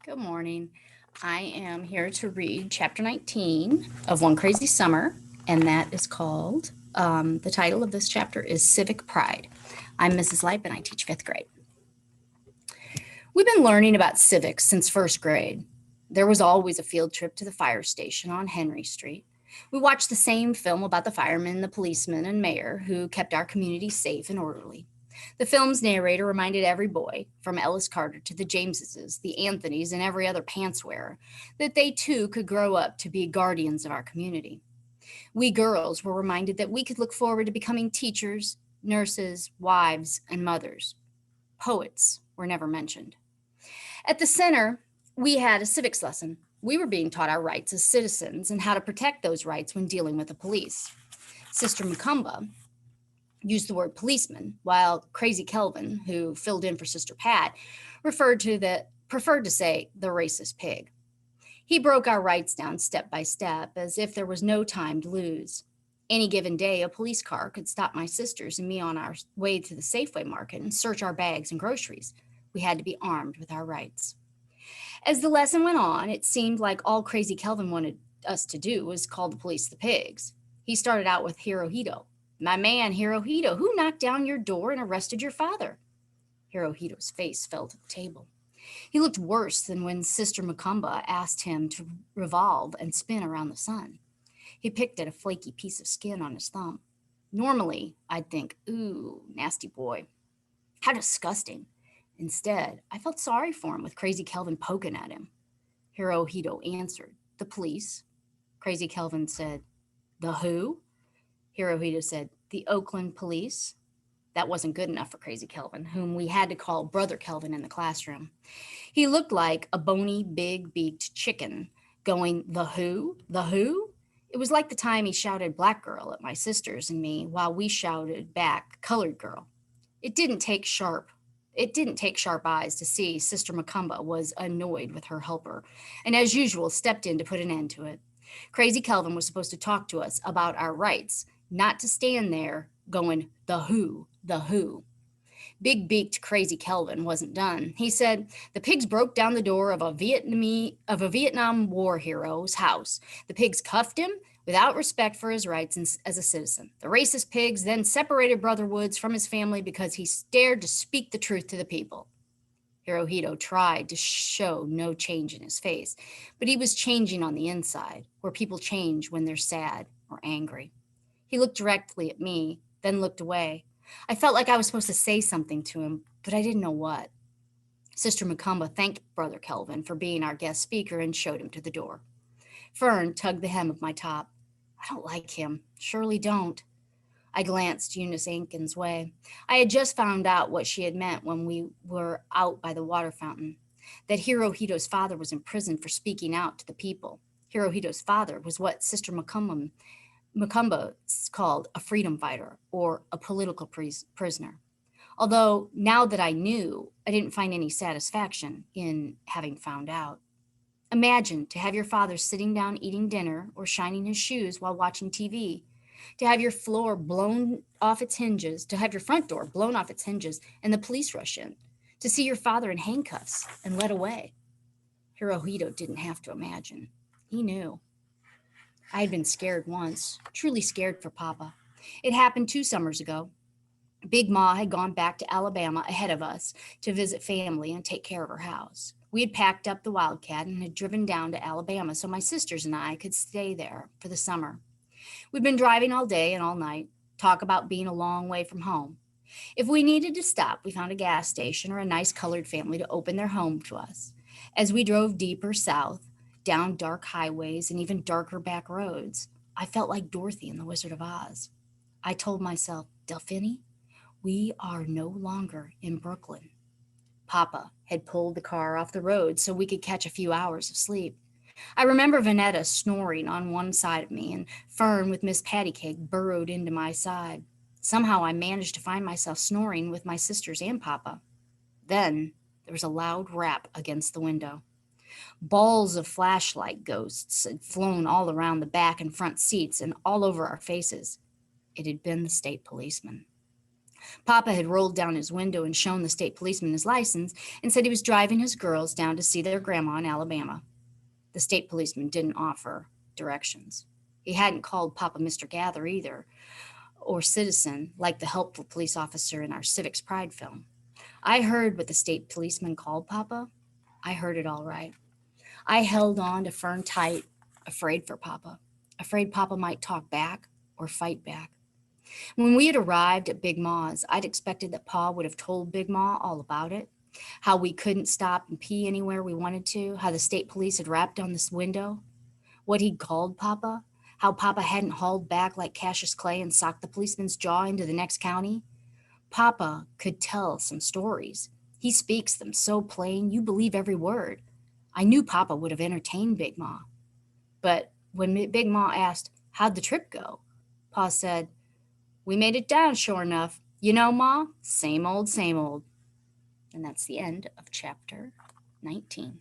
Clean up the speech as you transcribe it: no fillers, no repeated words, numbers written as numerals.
Good morning. I am here to read chapter 19 of One Crazy Summer, and that is called, the title of this chapter is Civic Pride. I'm Mrs. Lipe and I teach fifth grade. We've been learning about civics since first grade. There was always a field trip to the fire station on Henry Street. We watched the same film about the firemen, the policemen, and mayor who kept our community safe and orderly. The film's narrator reminded every boy, from Ellis Carter to the Jameses, the Anthonys, and every other pants wearer, that they too could grow up to be guardians of our community. We girls were reminded that we could look forward to becoming teachers, nurses, wives, and mothers. Poets were never mentioned. At the center, we had a civics lesson. We were being taught our rights as citizens and how to protect those rights when dealing with the police. Sister Macumba used the word policeman, while Crazy Kelvin, who filled in for Sister Pat, preferred to say the racist pig. He broke our rights down step by step as if there was no time to lose. Any given day, a police car could stop my sisters and me on our way to the Safeway market and search our bags and groceries. We had to be armed with our rights. As the lesson went on, it seemed like all Crazy Kelvin wanted us to do was call the police the pigs. He started out with Hirohito. My man, Hirohito, who knocked down your door and arrested your father? Hirohito's face fell to the table. He looked worse than when Sister Macumba asked him to revolve and spin around the sun. He picked at a flaky piece of skin on his thumb. Normally, I'd think, ooh, nasty boy. How disgusting. Instead, I felt sorry for him with Crazy Kelvin poking at him. Hirohito answered, the police. Crazy Kelvin said, the who? Hirohito said, the Oakland police. That wasn't good enough for Crazy Kelvin, whom we had to call Brother Kelvin in the classroom. He looked like a bony, big-beaked chicken going, the who? The who? It was like the time he shouted black girl at my sisters and me while we shouted back colored girl. It didn't take sharp eyes to see Sister Macumba was annoyed with her helper, and as usual stepped in to put an end to it. Crazy Kelvin was supposed to talk to us about our rights, not to stand there going, the who, the who. Big beaked Crazy Kelvin wasn't done. He said, the pigs broke down the door of a Vietnam War hero's house. The pigs cuffed him without respect for his rights as a citizen. The racist pigs then separated Brother Woods from his family because he dared to speak the truth to the people. Hirohito tried to show no change in his face, but he was changing on the inside, where people change when they're sad or angry. He looked directly at me, then looked away. I felt like I was supposed to say something to him, but I didn't know what. Sister Macumba thanked Brother Kelvin for being our guest speaker and showed him to the door. Fern tugged the hem of my top. I don't like him. Surely don't. I glanced Eunice Aiken's way. I had just found out what she had meant when we were out by the water fountain, that Hirohito's father was imprisoned for speaking out to the people. Hirohito's father was what Sister Macumba called a freedom fighter or a political prisoner. Although now that I knew, I didn't find any satisfaction in having found out. Imagine to have your father sitting down eating dinner or shining his shoes while watching TV, to have your floor blown off its hinges, to have your front door blown off its hinges and the police rush in, to see your father in handcuffs and led away. Hirohito didn't have to imagine. He knew. I had been scared once, truly scared for Papa. It happened 2 summers ago. Big Ma had gone back to Alabama ahead of us to visit family and take care of her house. We had packed up the Wildcat and had driven down to Alabama so my sisters and I could stay there for the summer. We'd been driving all day and all night, talk about being a long way from home. If we needed to stop, we found a gas station or a nice colored family to open their home to us. As we drove deeper south, down dark highways and even darker back roads, I felt like Dorothy in The Wizard of Oz. I told myself, Delphine, we are no longer in Brooklyn. Papa had pulled the car off the road so we could catch a few hours of sleep. I remember Vanetta snoring on one side of me and Fern with Miss Pattycake burrowed into my side. Somehow I managed to find myself snoring with my sisters and Papa. Then there was a loud rap against the window. Balls of flashlight ghosts had flown all around the back and front seats and all over our faces. It had been the state policeman. Papa had rolled down his window and shown the state policeman his license and said he was driving his girls down to see their grandma in Alabama. The state policeman didn't offer directions. He hadn't called Papa Mr. Gather either, or citizen, like the helpful police officer in our Civics Pride film. I heard what the state policeman called Papa. I heard it all right. I held on to Fern tight, afraid for Papa, afraid Papa might talk back or fight back. When we had arrived at Big Ma's, I'd expected that Pa would have told Big Ma all about it, how we couldn't stop and pee anywhere we wanted to, how the state police had rapped on this window, what he'd called Papa, how Papa hadn't hauled back like Cassius Clay and socked the policeman's jaw into the next county. Papa could tell some stories. He speaks them so plain you believe every word. I knew Papa would have entertained Big Ma. But when Big Ma asked, "How'd the trip go?" Pa said, "We made it down, sure enough. You know, Ma, same old, same old." And that's the end of chapter 19.